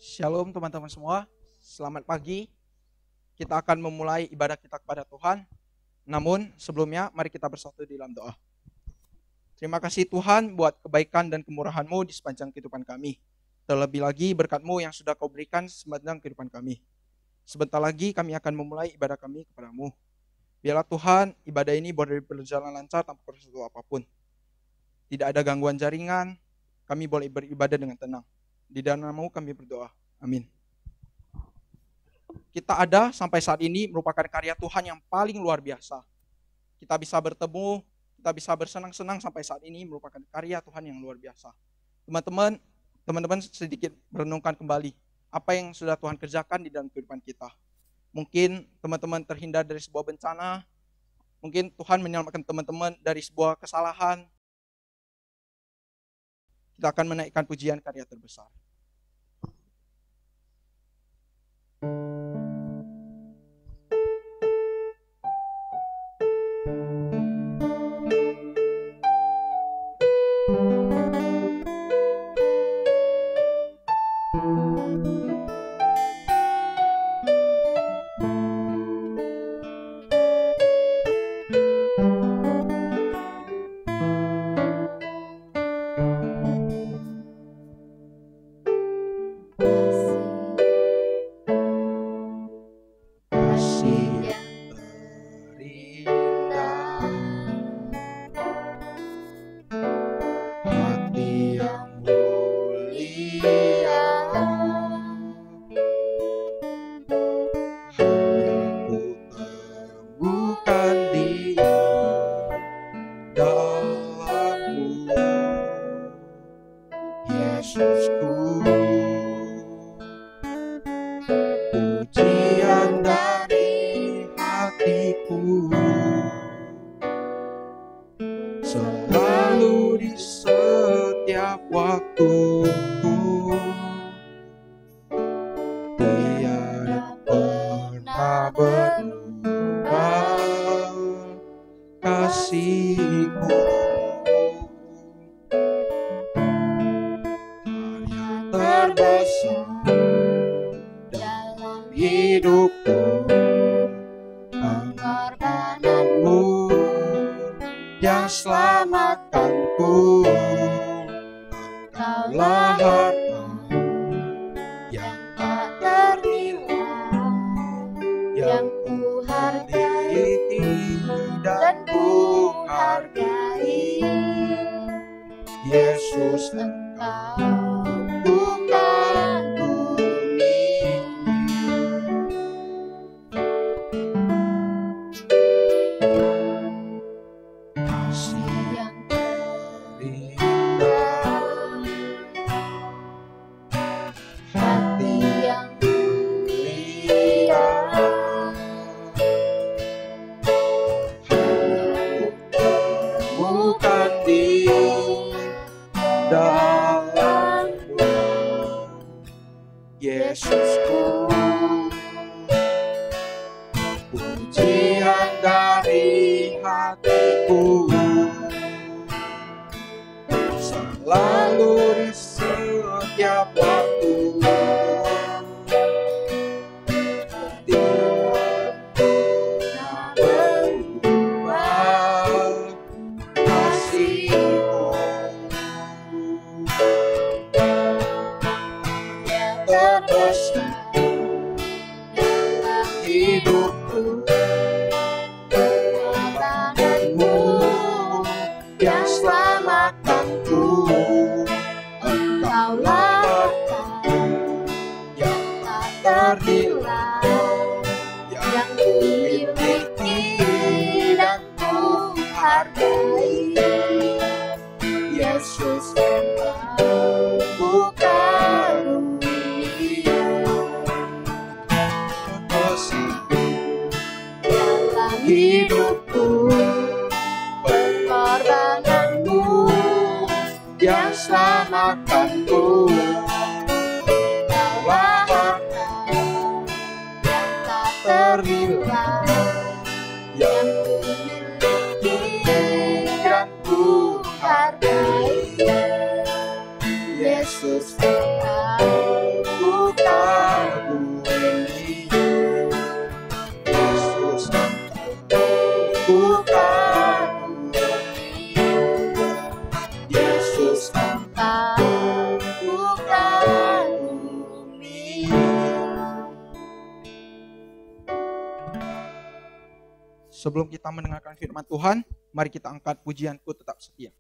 Shalom teman-teman semua, selamat pagi. Kita akan memulai ibadah kita kepada Tuhan. Namun sebelumnya mari kita bersatu di dalam doa. Terima kasih Tuhan buat kebaikan dan kemurahan-Mu di sepanjang kehidupan kami. Terlebih lagi berkat-Mu yang sudah Kau berikan sepanjang kehidupan kami. Sebentar lagi kami akan memulai ibadah kami kepada-Mu. Biarlah Tuhan ibadah ini boleh berjalan lancar tanpa persoalan apapun. Tidak ada gangguan jaringan, kami boleh beribadah dengan tenang. Di dalam nama-Mu kami berdoa. Amin. Kita ada sampai saat ini merupakan karya Tuhan yang paling luar biasa. Kita bisa bertemu, kita bisa bersenang-senang sampai saat ini merupakan karya Tuhan yang luar biasa. Teman-teman sedikit merenungkan kembali apa yang sudah Tuhan kerjakan di dalam kehidupan kita. Mungkin teman-teman terhindar dari sebuah bencana, mungkin Tuhan menyelamatkan teman-teman dari sebuah kesalahan. Kita akan menaikkan pujian karya terbesar. Yesus, engkau Sebelum kita mendengarkan firman Tuhan, mari kita angkat pujianku tetap setia.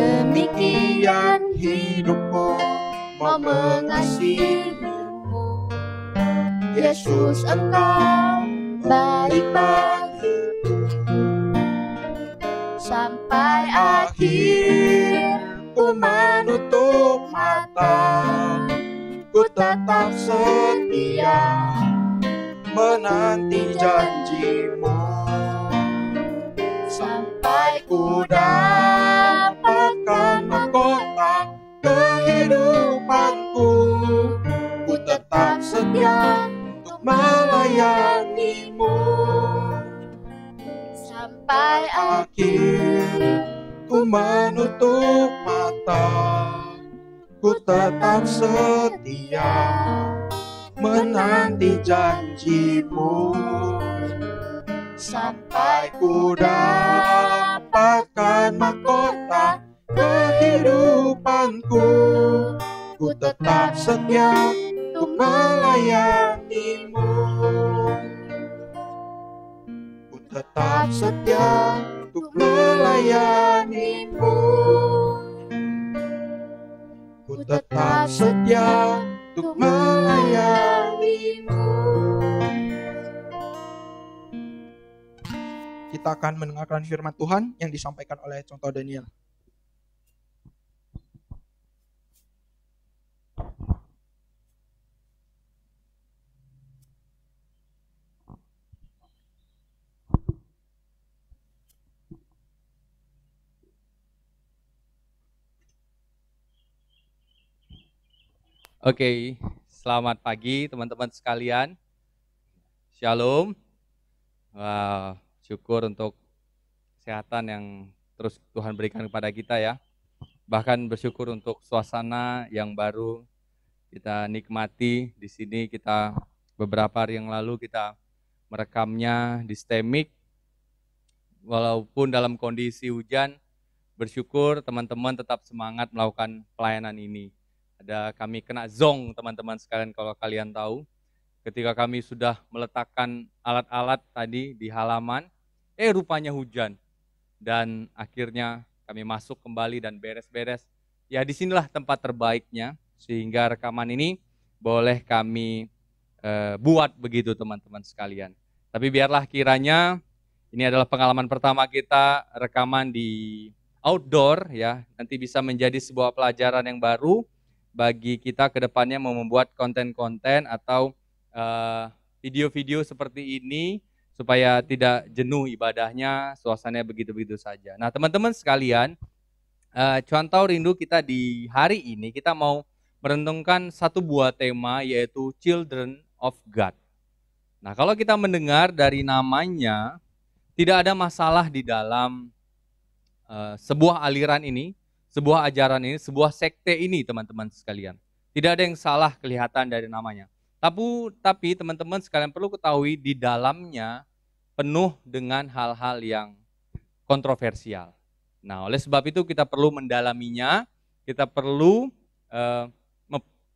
Demikian hidupku mau mengasihimu, Yesus engkau baik bagiku. Sampai akhir ku menutup mata, ku tetap setia menanti janjimu. Sampai ku dapatkan mahkota kehidupanku, ku tetap setia untuk melayanimu. Sampai akhir ku menutup mata, ku tetap setia menanti janjimu. Sampai ku dapatkan mahkota kehidupanku, ku tetap setia untuk melayanimu. Ku tetap setia untuk melayanimu. Ku tetap setia untuk melayanimu. Kita akan mendengarkan firman Tuhan yang disampaikan oleh Contoh Daniel. Oke, selamat pagi teman-teman sekalian. Shalom. Wow, syukur untuk kesehatan yang terus Tuhan berikan kepada kita ya. Bahkan bersyukur untuk suasana yang baru kita nikmati di sini. Kita beberapa hari yang lalu kita merekamnya di Stemik. Walaupun dalam kondisi hujan, bersyukur teman-teman tetap semangat melakukan pelayanan ini. Ada kami kena zong teman-teman sekalian kalau kalian tahu. Ketika kami sudah meletakkan alat-alat tadi di halaman, rupanya hujan. Dan akhirnya kami masuk kembali dan beres-beres. Ya disinilah tempat terbaiknya, sehingga rekaman ini boleh kami buat begitu teman-teman sekalian. Tapi biarlah kiranya ini adalah pengalaman pertama kita rekaman di outdoor ya. Nanti bisa menjadi sebuah pelajaran yang baru bagi kita ke depannya mau membuat konten-konten atau video-video seperti ini supaya tidak jenuh ibadahnya, suasananya begitu-begitu saja. Nah teman-teman sekalian, Cuantau Rindu kita di hari ini kita mau merenungkan satu buah tema yaitu Children of God. Nah kalau kita mendengar dari namanya, Tidak ada masalah di dalam sebuah aliran ini, sebuah ajaran ini, sebuah sekte ini teman-teman sekalian. Tidak ada yang salah kelihatan dari namanya. Tapi teman-teman sekalian perlu ketahui di dalamnya penuh dengan hal-hal yang kontroversial. Nah, oleh sebab itu kita perlu mendalaminya, kita perlu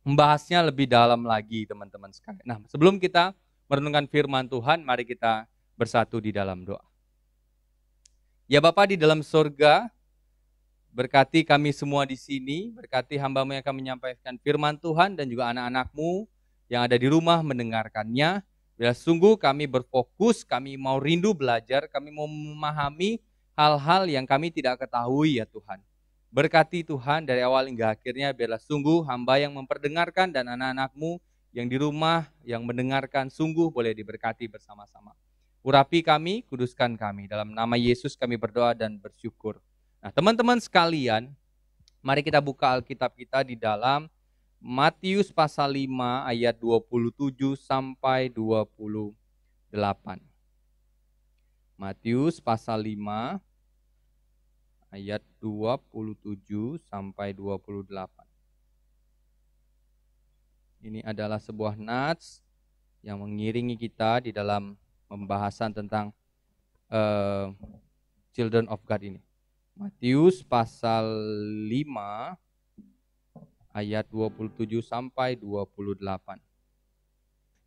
membahasnya lebih dalam lagi teman-teman sekalian. Nah, sebelum kita merenungkan firman Tuhan, mari kita bersatu di dalam doa. Ya Bapa di dalam surga, berkati kami semua di sini, berkati hamba-Mu yang akan menyampaikan firman Tuhan dan juga anak-anak-Mu yang ada di rumah mendengarkannya. Bila sungguh kami berfokus, kami mau rindu belajar, kami mau memahami hal-hal yang kami tidak ketahui ya Tuhan. Berkati Tuhan dari awal hingga akhirnya, biarlah sungguh hamba yang memperdengarkan dan anak-anak-Mu yang di rumah yang mendengarkan sungguh boleh diberkati bersama-sama. Urapi kami, kuduskan kami. Dalam nama Yesus kami berdoa dan bersyukur. Nah teman-teman sekalian, mari kita buka Alkitab kita di dalam Matius pasal 5 ayat 27 sampai 28. Matius pasal 5 ayat 27 sampai 28. Ini adalah sebuah nats yang mengiringi kita di dalam pembahasan tentang Children of God ini. Matius pasal 5 ayat 27 sampai 28.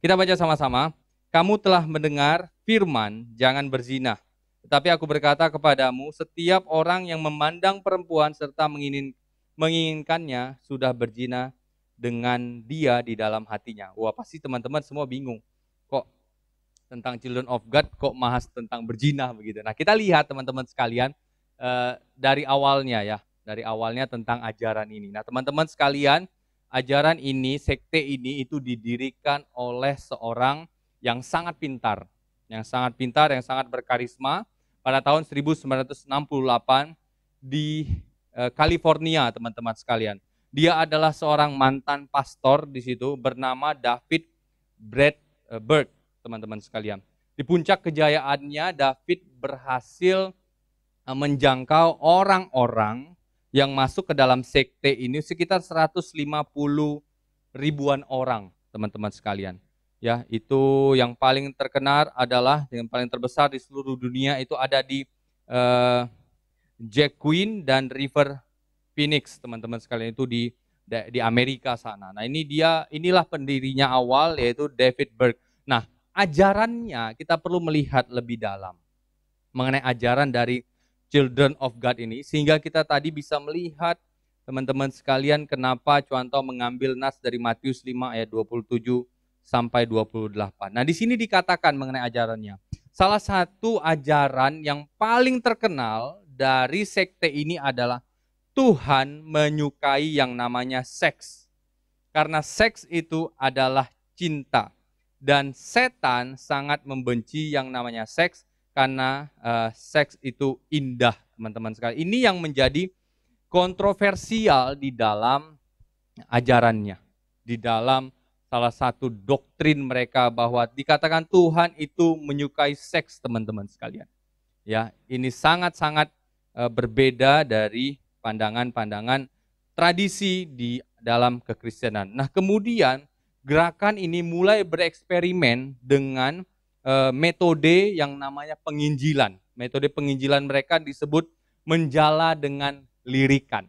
Kita baca sama-sama. Kamu telah mendengar firman, jangan berzina. Tetapi aku berkata kepadamu, setiap orang yang memandang perempuan serta menginginkannya sudah berzina dengan dia di dalam hatinya. Wah, pasti teman-teman semua bingung. Kok tentang Children of God kok bahas tentang berzina begitu. Nah, kita lihat teman-teman sekalian dari awalnya ya, dari awalnya tentang ajaran ini. Nah, teman-teman sekalian, ajaran ini, sekte ini itu didirikan oleh seorang yang sangat pintar, yang sangat berkarisma pada tahun 1968 di California, teman-teman sekalian. Dia adalah seorang mantan pastor di situ bernama David Berg, teman-teman sekalian. Di puncak kejayaannya, David berhasil menjangkau orang-orang yang masuk ke dalam sekte ini sekitar 150 ribuan orang, teman-teman sekalian. Ya, itu yang paling terkenal adalah yang paling terbesar di seluruh dunia itu ada di Jack Queen dan River Phoenix, teman-teman sekalian, itu di Amerika sana. Nah, inilah pendirinya awal yaitu David Berg. Nah, ajarannya kita perlu melihat lebih dalam mengenai ajaran dari Children of God ini, sehingga kita tadi bisa melihat teman-teman sekalian kenapa Cuanto mengambil nas dari Matius 5 ayat 27 sampai 28. Nah, di sini dikatakan mengenai ajarannya. Salah satu ajaran yang paling terkenal dari sekte ini adalah Tuhan menyukai yang namanya seks. Karena seks itu adalah cinta. Dan setan sangat membenci yang namanya seks karena seks itu indah, teman-teman sekalian. Ini yang menjadi kontroversial di dalam ajarannya. Di dalam salah satu doktrin mereka bahwa dikatakan Tuhan itu menyukai seks, teman-teman sekalian. Ya, ini sangat-sangat berbeda dari pandangan-pandangan tradisi di dalam kekristenan. Nah, kemudian gerakan ini mulai bereksperimen dengan metode yang namanya penginjilan. Metode penginjilan mereka disebut menjala dengan lirikan.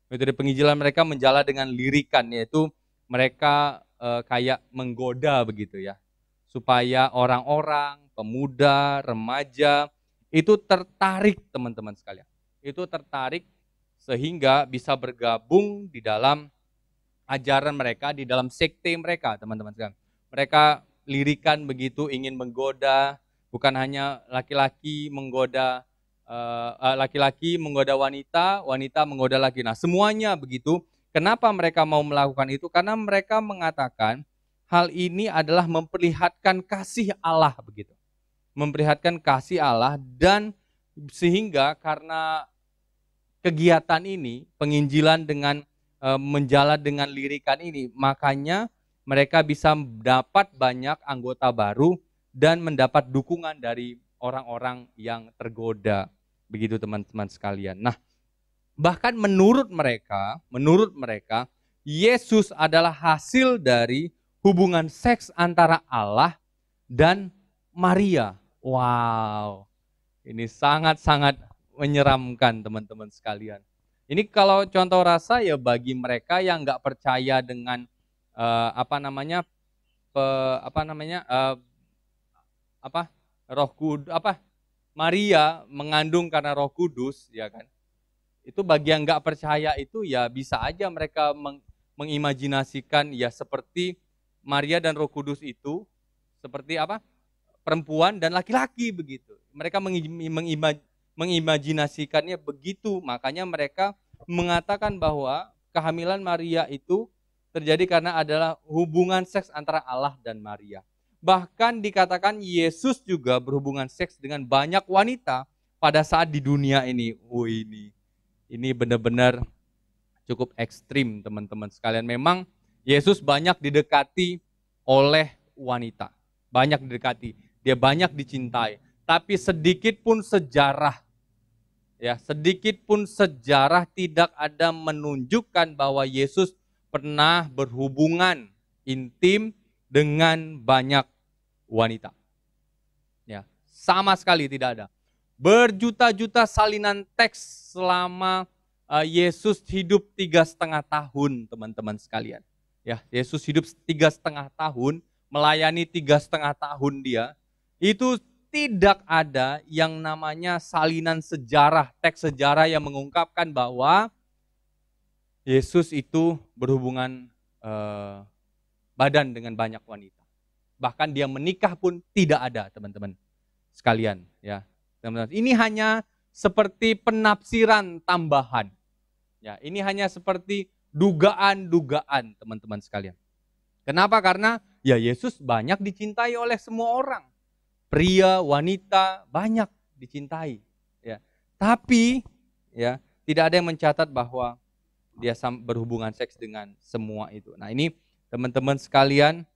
Metode penginjilan mereka menjala dengan lirikan, yaitu mereka kayak menggoda begitu ya, supaya orang-orang, pemuda, remaja itu tertarik, teman-teman sekalian. Itu tertarik sehingga bisa bergabung di dalam ajaran mereka, di dalam sekte mereka, teman-teman sekalian. Mereka lirikan begitu, ingin menggoda, bukan hanya laki-laki menggoda wanita, wanita menggoda laki. Nah, semuanya begitu. Kenapa mereka mau melakukan itu? Karena mereka mengatakan hal ini adalah memperlihatkan kasih Allah begitu. Memperlihatkan kasih Allah, dan sehingga karena kegiatan ini, penginjilan dengan menjala dengan lirikan ini, makanya mereka bisa dapat banyak anggota baru dan mendapat dukungan dari orang-orang yang tergoda. Begitu teman-teman sekalian. Nah, bahkan menurut mereka, Yesus adalah hasil dari hubungan seks antara Allah dan Maria. Wow, ini sangat-sangat menyeramkan teman-teman sekalian. Ini kalau contoh rasa ya bagi mereka yang nggak percaya dengan Roh Kudus, Maria mengandung karena Roh Kudus, ya kan? Itu bagi yang nggak percaya itu ya bisa aja mereka mengimajinasikan ya seperti Maria dan Roh Kudus itu seperti apa? Perempuan dan laki-laki begitu. Mereka mengimajinasikannya begitu, makanya mereka mengatakan bahwa kehamilan Maria itu terjadi karena adalah hubungan seks antara Allah dan Maria. Bahkan dikatakan Yesus juga berhubungan seks dengan banyak wanita pada saat di dunia ini. Ini benar-benar cukup ekstrim teman-teman sekalian. Memang Yesus banyak didekati oleh wanita. Banyak didekati. Dia banyak dicintai. Tapi sedikit pun sejarah tidak ada menunjukkan bahwa Yesus pernah berhubungan intim dengan banyak wanita. Ya, sama sekali tidak ada. Berjuta-juta salinan teks selama Yesus hidup 3,5 tahun, teman-teman sekalian. Ya, Yesus hidup 3,5 tahun, melayani 3,5 tahun dia. Itu tidak ada yang namanya salinan sejarah, teks sejarah yang mengungkapkan bahwa Yesus itu berhubungan badan dengan banyak wanita. Bahkan dia menikah pun tidak ada, teman-teman sekalian. Ya, teman-teman. Ini hanya seperti penafsiran tambahan. Ya, ini hanya seperti dugaan-dugaan, teman-teman sekalian. Kenapa? Karena ya Yesus banyak dicintai oleh semua orang. Pria, wanita banyak dicintai. Ya. Tapi ya tidak ada yang mencatat bahwa dia berhubungan seks dengan semua itu. Nah ini teman-teman sekalian,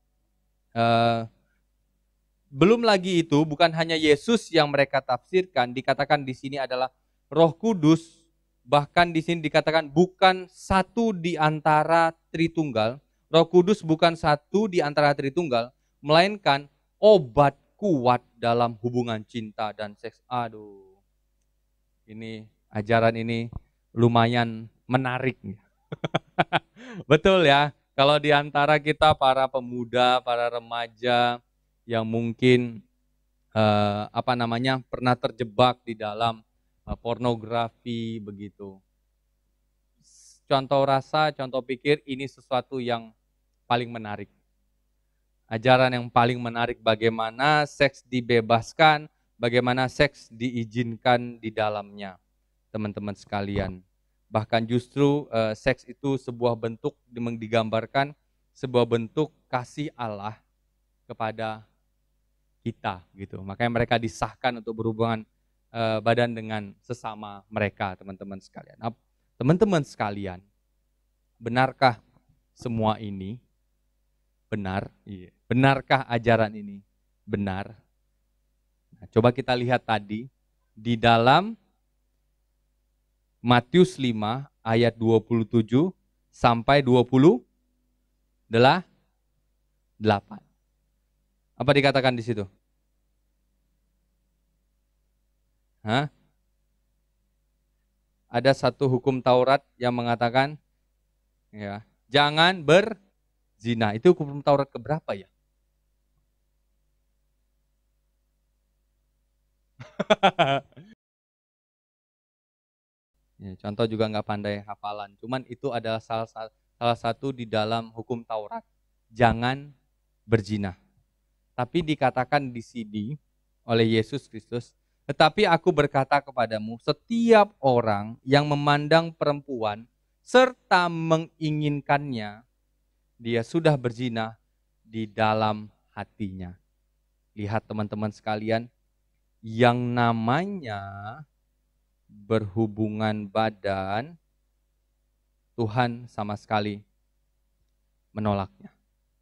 belum lagi itu bukan hanya Yesus yang mereka tafsirkan, dikatakan di sini adalah Roh Kudus, bahkan di sini dikatakan bukan satu di antara Tritunggal. Roh Kudus bukan satu di antara Tritunggal, melainkan obat kuat dalam hubungan cinta dan seks. Aduh, ini ajaran ini lumayan menarik. Betul ya, kalau di antara kita para pemuda, para remaja yang mungkin pernah terjebak di dalam pornografi begitu. Contoh rasa, contoh pikir ini sesuatu yang paling menarik. Ajaran yang paling menarik bagaimana seks dibebaskan, bagaimana seks diizinkan di dalamnya, teman-teman sekalian. Bahkan justru seks itu sebuah bentuk digambarkan sebuah bentuk kasih Allah kepada kita gitu. Makanya mereka disahkan untuk berhubungan badan dengan sesama mereka, teman-teman sekalian. Nah, teman-teman sekalian, benarkah semua ini? Benar? Iya. Benarkah ajaran ini? Benar. Nah, coba kita lihat tadi di dalam Matius 5 ayat 27 sampai 28. Apa dikatakan di situ? Ada satu hukum Taurat yang mengatakan ya, jangan berzina. Itu hukum Taurat keberapa ya? Ya, contoh juga nggak pandai hafalan. Cuman itu adalah salah satu di dalam hukum Taurat. Jangan berzina. Tapi dikatakan di sini oleh Yesus Kristus, tetapi aku berkata kepadamu, setiap orang yang memandang perempuan serta menginginkannya, dia sudah berzina di dalam hatinya. Lihat teman-teman sekalian, yang namanya berhubungan badan, Tuhan sama sekali menolaknya.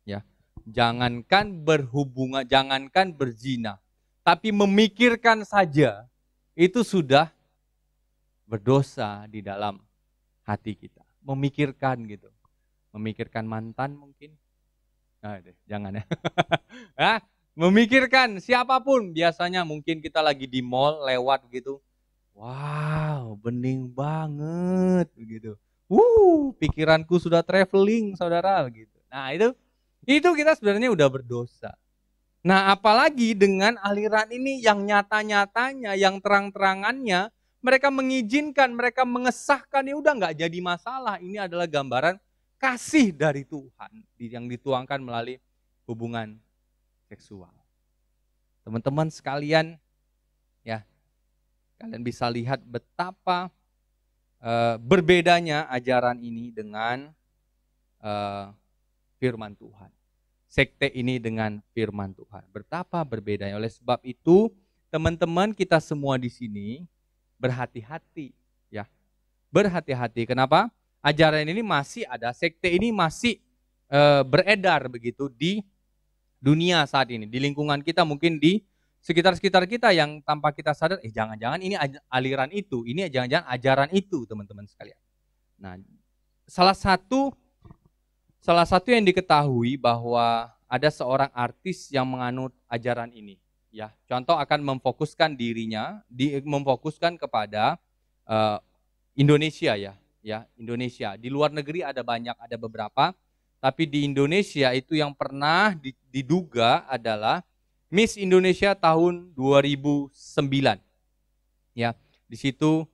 Ya, jangankan berhubungan, jangankan berzina, tapi memikirkan saja itu sudah berdosa di dalam hati kita. Memikirkan gitu. Memikirkan mantan mungkin. Nah, jangan ya. Hah? Memikirkan siapapun. Biasanya mungkin kita lagi di mall lewat gitu. Wow, bening banget begitu. Pikiranku sudah traveling, saudara gitu. Nah, itu kita sebenarnya udah berdosa. Nah, apalagi dengan aliran ini yang nyata-nyatanya, yang terang-terangannya, mereka mengizinkan, mereka mengesahkan, ya udah nggak jadi masalah. Ini adalah gambaran kasih dari Tuhan yang dituangkan melalui hubungan seksual. Teman-teman sekalian, ya, kalian bisa lihat betapa berbedanya ajaran ini dengan firman Tuhan. Sekte ini dengan firman Tuhan. Betapa berbedanya. Oleh sebab itu, teman-teman kita semua di sini berhati-hati, ya. Berhati-hati. Kenapa? Ajaran ini masih ada, sekte ini masih beredar begitu di dunia saat ini, di lingkungan kita, mungkin di sekitar-sekitar kita yang tanpa kita sadar, jangan-jangan ini aliran itu, ini jangan-jangan ajaran itu, teman-teman sekalian. Nah, salah satu yang diketahui bahwa ada seorang artis yang menganut ajaran ini, ya. Contoh akan memfokuskan dirinya, memfokuskan kepada Indonesia, ya, Indonesia. Di luar negeri ada banyak, ada beberapa, tapi di Indonesia itu yang pernah diduga adalah Miss Indonesia tahun 2009. Ya, di situ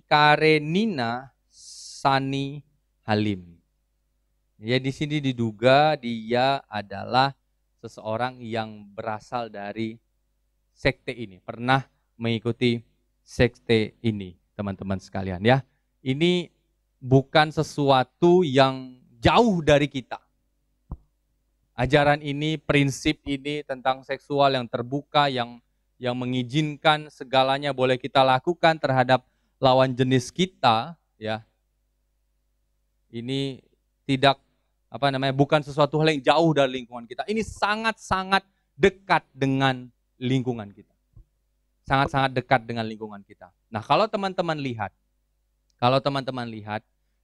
Karenina Sani Halim. Ya, di sini diduga dia adalah seseorang yang berasal dari sekte ini, pernah mengikuti sekte ini, teman-teman sekalian, ya. Ini bukan sesuatu yang jauh dari kita. Ajaran ini, prinsip ini tentang seksual yang terbuka, yang mengizinkan segalanya boleh kita lakukan terhadap lawan jenis kita, ya. Ini tidak bukan sesuatu hal yang jauh dari lingkungan kita. Ini sangat-sangat dekat dengan lingkungan kita. Sangat-sangat dekat dengan lingkungan kita. Nah, kalau teman-teman lihat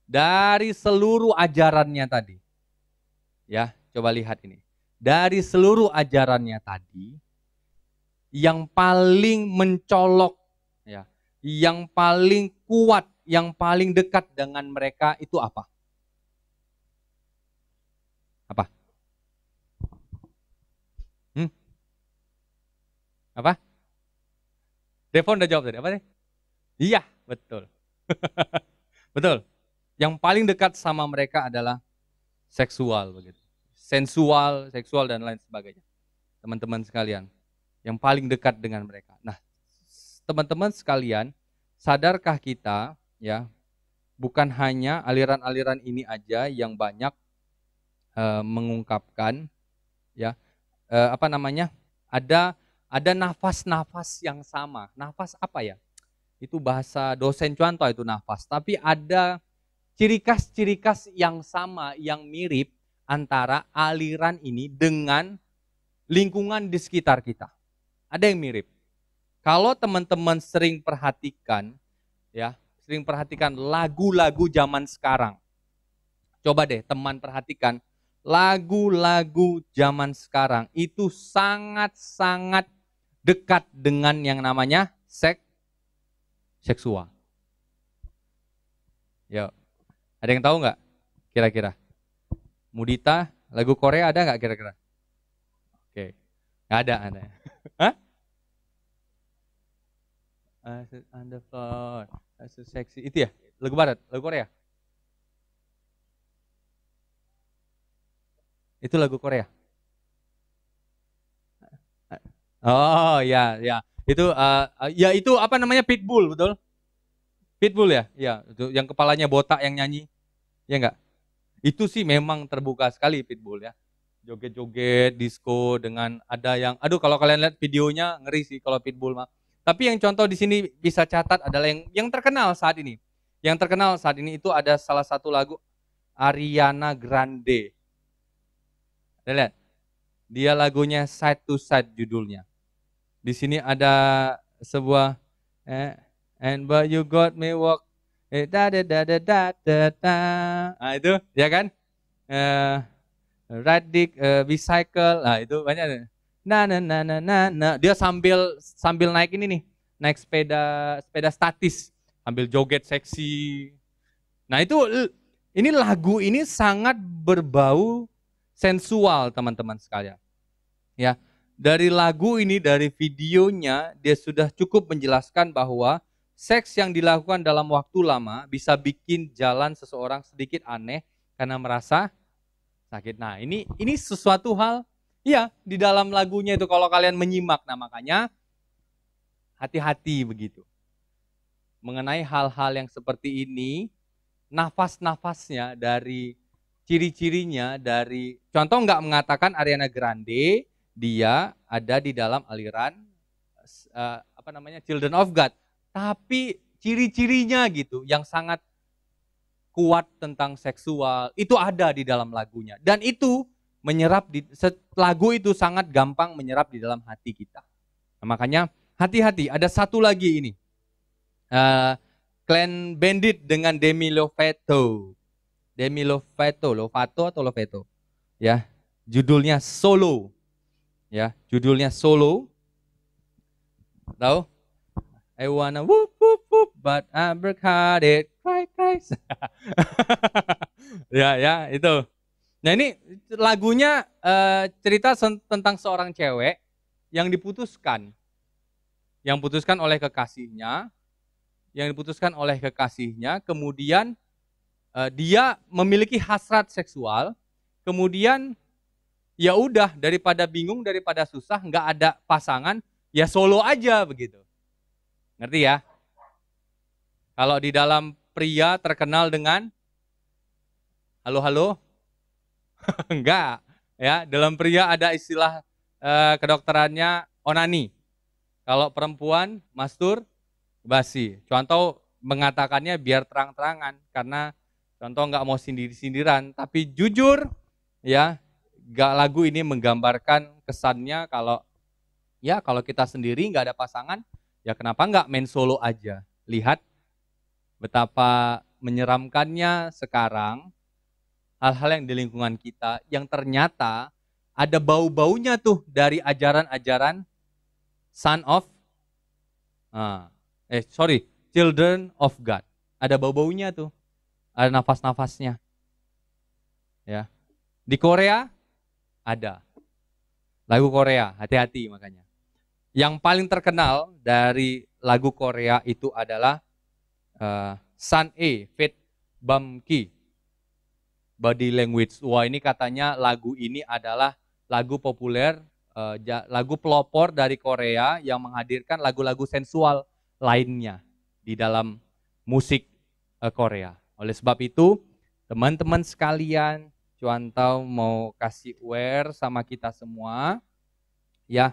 dari seluruh ajarannya tadi, ya, coba lihat ini. Dari seluruh ajarannya tadi, yang paling mencolok, ya, yang paling kuat, yang paling dekat dengan mereka itu apa? Apa? Apa? Devon udah jawab tadi, apa sih? Iya, betul. Betul. Yang paling dekat sama mereka adalah seksual begitu. Sensual, seksual dan lain sebagainya. Teman-teman sekalian, yang paling dekat dengan mereka. Nah, teman-teman sekalian, sadarkah kita, ya, bukan hanya aliran-aliran ini aja yang banyak mengungkapkan, ya, ada nafas-nafas yang sama. Nafas apa ya? Itu bahasa dosen contoh itu nafas. Tapi ada ciri khas yang sama, yang mirip antara aliran ini dengan lingkungan di sekitar kita. Ada yang mirip. Kalau teman-teman sering perhatikan, ya, lagu-lagu zaman sekarang. Coba deh teman perhatikan lagu-lagu zaman sekarang itu sangat-sangat dekat dengan yang namanya seksual. Ya, ada yang tahu nggak kira-kira? Mudita, lagu Korea ada nggak kira-kira? Oke, nggak ada. Hah? On the floor, so sexy. Itu ya, lagu barat, lagu Korea. Itu lagu Korea. Oh ya, ya. Itu itu apa namanya, Pitbull, betul? Pitbull ya? Ya, itu yang kepalanya botak yang nyanyi. Ya enggak? Itu sih memang terbuka sekali Pitbull, ya. Joget-joget disco dengan ada yang, aduh, kalau kalian lihat videonya ngeri sih kalau Pitbull mah. Tapi yang contoh di sini bisa catat adalah yang terkenal saat ini. Yang terkenal saat ini itu ada salah satu lagu Ariana Grande. Lihat, dia lagunya Side to Side judulnya. Di sini ada sebuah and but you got me walk da da da da da da da. Nah, itu ya kan? Radik bicycle. Nah, itu banyak. Nah. Dia sambil naik ini nih. Naik sepeda statis, sambil joget seksi. Nah, ini lagu ini sangat berbau sensual, teman-teman sekalian. Ya, dari lagu ini, dari videonya, dia sudah cukup menjelaskan bahwa seks yang dilakukan dalam waktu lama bisa bikin jalan seseorang sedikit aneh karena merasa sakit. Nah, ini sesuatu hal, ya, di dalam lagunya itu kalau kalian menyimak, nah makanya hati-hati begitu. Mengenai hal-hal yang seperti ini, nafas-nafasnya dari ciri-cirinya dari, contoh nggak mengatakan Ariana Grande, dia ada di dalam aliran Children of God. Tapi ciri-cirinya gitu yang sangat kuat tentang seksual itu ada di dalam lagunya. Dan itu menyerap lagu itu sangat gampang menyerap di dalam hati kita. Nah, makanya hati-hati. Ada satu lagi ini. Clan Bandit dengan Demi Lovato. Demi Lovato atau Lovato. Ya, judulnya Solo. Ya, judulnya Solo. Tahu? I wanna whoop whoop whoop but I break hearted cry cry. ya itu. Nah, ini lagunya cerita tentang seorang cewek yang diputuskan oleh kekasihnya, kemudian dia memiliki hasrat seksual, kemudian ya udah, daripada bingung, daripada susah, nggak ada pasangan, ya solo aja begitu. Ngerti ya? Kalau di dalam pria terkenal dengan halo? Enggak. Ya, dalam pria ada istilah kedokterannya onani. Kalau perempuan masturbasi. Contoh mengatakannya biar terang-terangan karena contoh nggak mau sindir-sindiran, tapi jujur ya, lagu ini menggambarkan kesannya kalau kita sendiri nggak ada pasangan, ya kenapa nggak main solo aja. Lihat betapa menyeramkannya sekarang hal-hal yang di lingkungan kita yang ternyata ada bau-baunya tuh dari ajaran-ajaran Children of God. Ada bau-baunya tuh. Ada nafas-nafasnya. Ya. Di Korea ada. Lagu Korea, hati-hati makanya. Yang paling terkenal dari lagu Korea itu adalah Sun-A, Fit Bumki, Body Language. Wah, ini katanya lagu ini adalah lagu populer, lagu pelopor dari Korea yang menghadirkan lagu-lagu sensual lainnya di dalam musik Korea. Oleh sebab itu, teman-teman sekalian, Cuantau mau kasih aware sama kita semua, ya,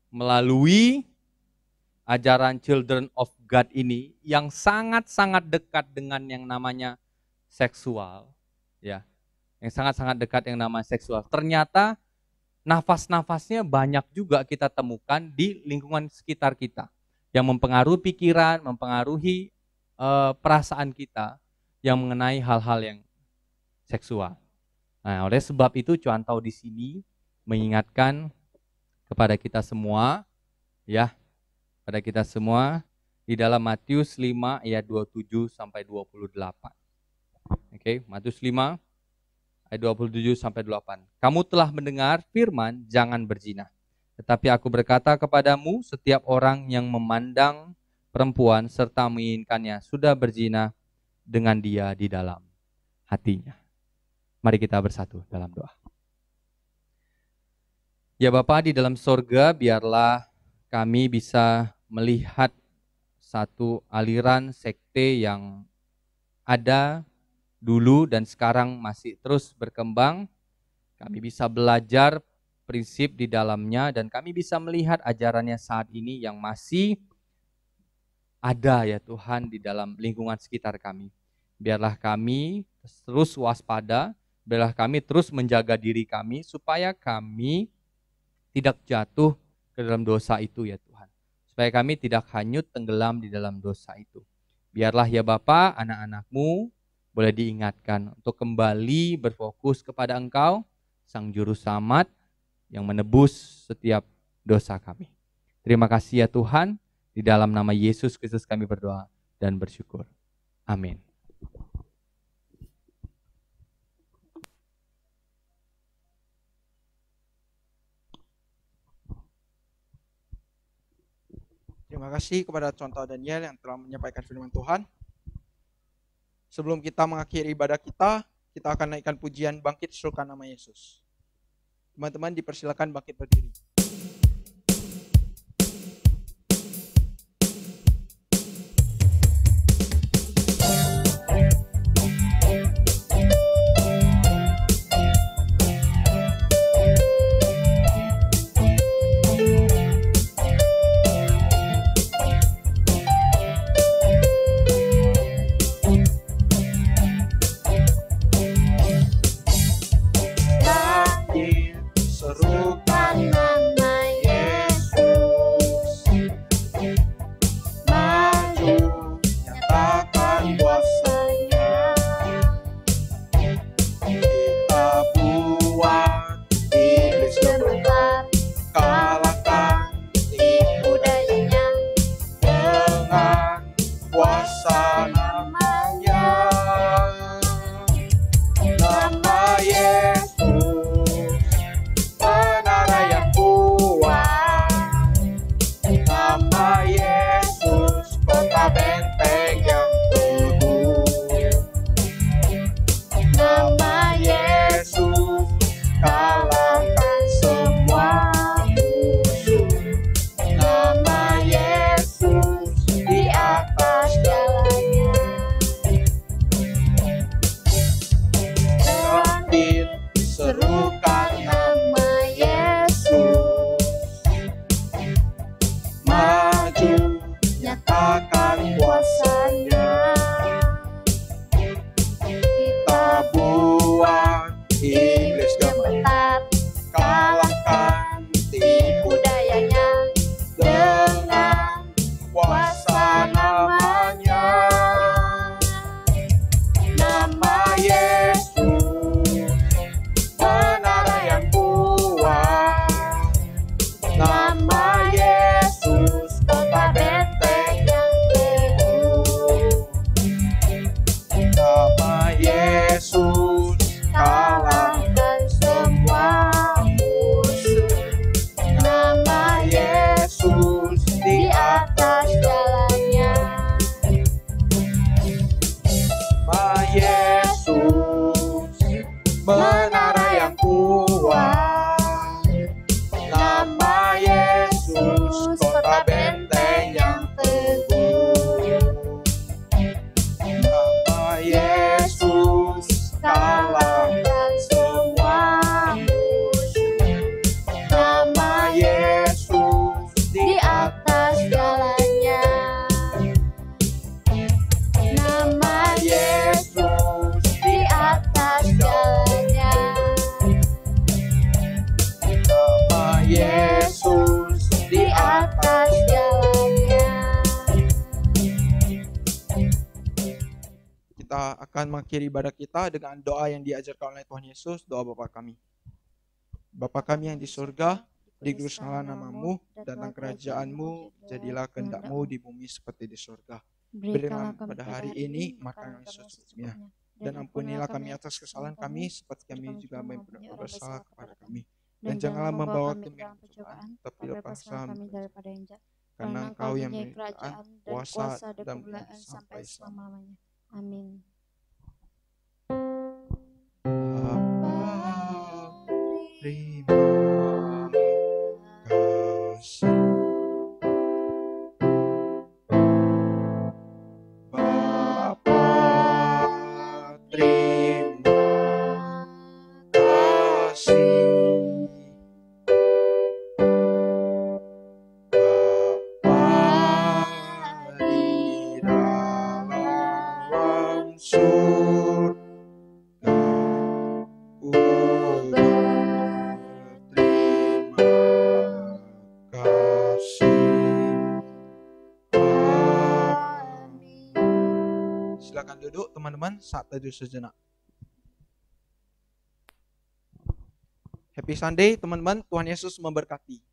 melalui ajaran Children of God ini yang sangat-sangat dekat dengan yang namanya seksual, ya, yang sangat-sangat dekat yang namanya seksual. Ternyata nafas-nafasnya banyak juga kita temukan di lingkungan sekitar kita yang mempengaruhi pikiran, mempengaruhi perasaan kita yang mengenai hal-hal yang seksual. Nah, oleh sebab itu Cuantau di sini mengingatkan kepada kita semua, ya, pada kita semua di dalam Matius 5 ayat 27 sampai 28. Oke, Matius 5 ayat 27 sampai 28. Kamu telah mendengar firman jangan berzina. Tetapi aku berkata kepadamu, setiap orang yang memandang perempuan serta menginginkannya sudah berzina dengan dia di dalam hatinya. Mari kita bersatu dalam doa. Ya Bapa di dalam sorga, biarlah kami bisa melihat satu aliran sekte yang ada dulu dan sekarang masih terus berkembang. Kami bisa belajar prinsip di dalamnya dan kami bisa melihat ajarannya saat ini yang masih ada ya Tuhan di dalam lingkungan sekitar kami. Biarlah kami terus waspada, biarlah kami terus menjaga diri kami supaya kami tidak jatuh ke dalam dosa itu ya Tuhan. Supaya kami tidak hanyut tenggelam di dalam dosa itu. Biarlah ya Bapa, anak-anak-Mu boleh diingatkan untuk kembali berfokus kepada Engkau, Sang Juru Selamat yang menebus setiap dosa kami. Terima kasih ya Tuhan, di dalam nama Yesus Kristus kami berdoa dan bersyukur. Amin. Terima kasih kepada Contoh Daniel yang telah menyampaikan firman Tuhan. Sebelum kita mengakhiri ibadah kita akan naikkan pujian Bangkit Serukan Nama Yesus. Teman-teman dipersilakan bangkit berdiri. Kita akan mengakhiri ibadah kita dengan doa yang diajarkan oleh Tuhan Yesus, doa Bapa kami. Bapa kami yang di surga, dikuduskanlah namamu, datang kerajaan-Mu, jadilah kehendak-Mu di bumi seperti di surga. Berilah pada hari ini makanan yang secukupnya, dan ampunilah kami atas kesalahan kami, seperti kami juga bersalah kepada kami. Dan janganlah membawa kami ke pencobaan, tapi lepaskanlah kami daripada yang jahat. Karena Engkau yang memiliki kerajaan, kuasa, dan kemuliaan sampai selama-lamanya. Amin. Terima kasih Bapa, terima kasih Bapa di dalam surga. Berterima kasih. Silakan duduk teman-teman saat teduh sejenak. Happy Sunday teman-teman, Tuhan Yesus memberkati.